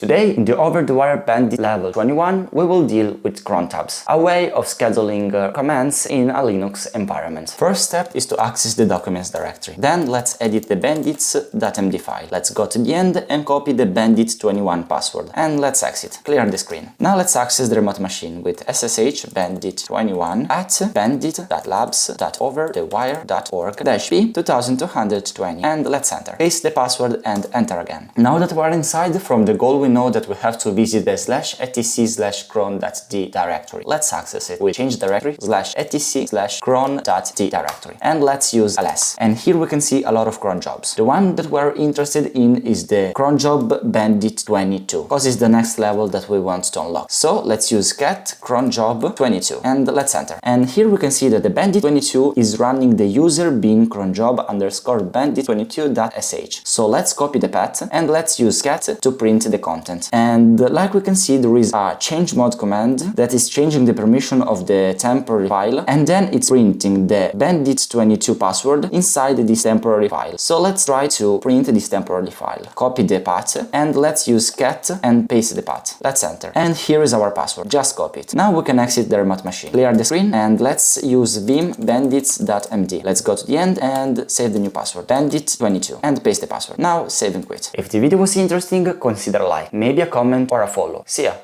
Today, in the over-the-wire Bandit level 21, we will deal with cron tabs, a way of scheduling commands in a Linux environment. First step is to access the documents directory. Then let's edit the bandits.md file. Let's go to the end and copy the bandit21 password. And let's exit. Clear the screen. Now let's access the remote machine with ssh bandit21 at bandit.labs.overthewire.org-p 2220 and let's enter. Paste the password and enter again. Now that we're inside, from the goal we know that we have to visit the /etc/cron.d directory. Let's access it with change directory /etc/cron.d directory and let's use ls. And here we can see a lot of cron jobs. The one that we're interested in is the cron job bandit22 because it's the next level that we want to unlock. So let's use cat cron job 22 and let's enter. And here we can see that the bandit22 is running the user bin cron job _ bandit22.sh. So let's copy the path and let's use cat to print the content. And like we can see, there is a change mode command that is changing the permission of the temporary file, and then it's printing the bandit22 password inside this temporary file. So let's try to print this temporary file. Copy the path and let's use cat and paste the path. Let's enter. And here is our password. Just copy it. Now we can exit the remote machine. Clear the screen and let's use vim bandits.md. Let's go to the end and save the new password bandit22 and paste the password. Now save and quit. If the video was interesting, consider a like, maybe a comment or a follow. See ya!